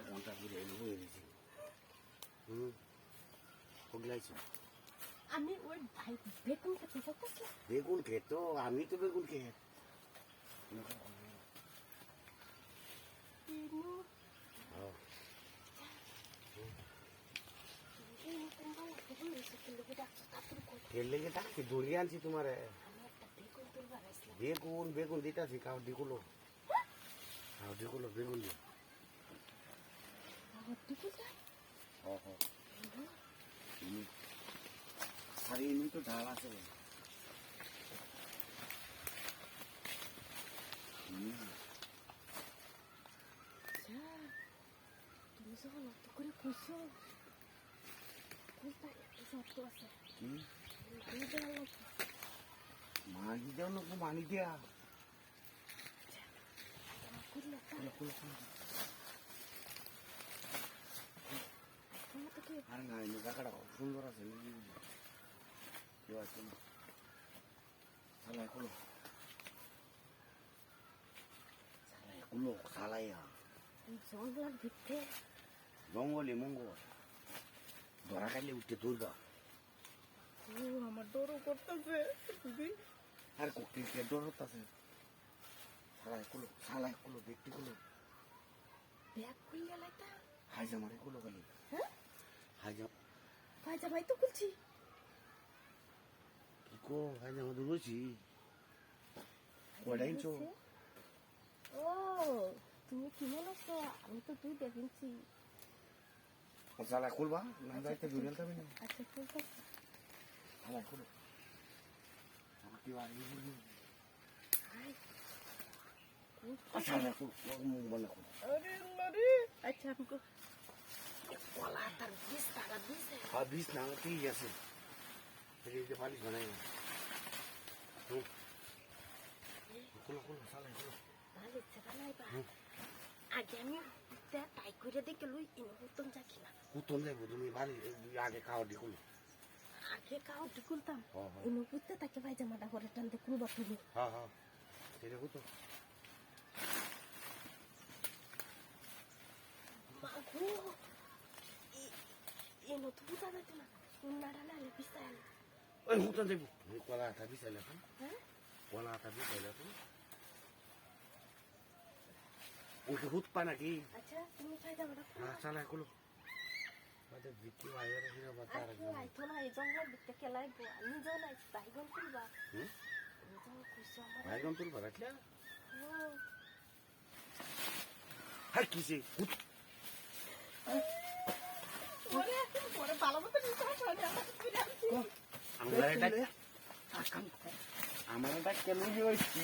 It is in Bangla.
ঘন্টা ঘুরে হয়ে গেছে। পগলাইছো আমি ওই ভাই বেগুন খেতে যাচ্ছি। বেগুন খেত, আমি তো বেগুন খেত। লেগে ডাকছি দৌড়িয়ে আনছি তোমার বেগুন বেগুন দিতেছি খাও দিগুলো খাও দিগুলো বেগুন দিয়ে আর এমনি তো ঢাল আছে তুমি যখন অত করে খুঁজছো মানি দেও না মানি দেয়া আর না জায়গাটা সুন্দর আছে কেউ আছে না সালাই কুলো সালাই কুলো সালাইয়া জঙ্গলের ভিতরে জঙ্গলে মঙ্গল ধরা খাইলে উঠতে তুলবা আমার ডরও করতেছে আর কোকিলকে ডর হতেছে সালাই কুলো ব্যক্তি কুলো ব্যাগ খুলে লাইতা হাইজা মারে কুলো খালি হ্যাঁ হাইজা ভাইজা ভাই তো খুলছি কি কো হাইজা আমাদের বলছি কয়টা ইঞ্চো ও তুমি কি মনে আছো আমি তো তুই দেখিনছি সালাই খুলবা না যাইতে দূরে যাবে না আচ্ছা খুলতে সালাই খুলো আমার কি বাড়ি সালাই খুলো বলে খুলো আরে আরে আচ্ছা हमको কলা তার বিষ টাকা দিছে হ্যাঁ বিষ না ঠিক আছে এই যে পালিশ বানাই না খুলো খুলো সালাই খুলো ভালো ইচ্ছে বানাইবা আগে আমি তাই করে দেখে লই ইনভুতন যাকি না কুতন যাইব তুমি বাড়ি আগে খাওয়া দি খুলো আগে কাউ ঢুকুলতাম ইনভুতে তাকে ভাই জামাটা করে টান দে খুলবা তুমি হ্যাঁ হ্যাঁ সেটা কুতো মাগো এনো তো বুঝা যাচ্ছে না উন্নারা নালে বিছাল ওই কুতন যাইব কলা আটা বিছাইলে এখন হ্যাঁ কলা আটা বিছাইলে এখন ওকে হুত পা নাকি আচ্ছা তুমি ভাই জামাটা হ্যাঁ চালাই খুলো বাদে বিক্রি বাইরে হিরো বাতা আর আচ্ছা আইতো না এই জঙ্গল দেখতে খেলাই গো আমি যাও না বাইগন তুলবা হুম আমি যাও কইছো আমার বাইগন তুলবা রাখলা ও হাই কিসে হুত ওরে ভালো মতো নিতে হবে আমার এটা আমার এটা কেন হইছি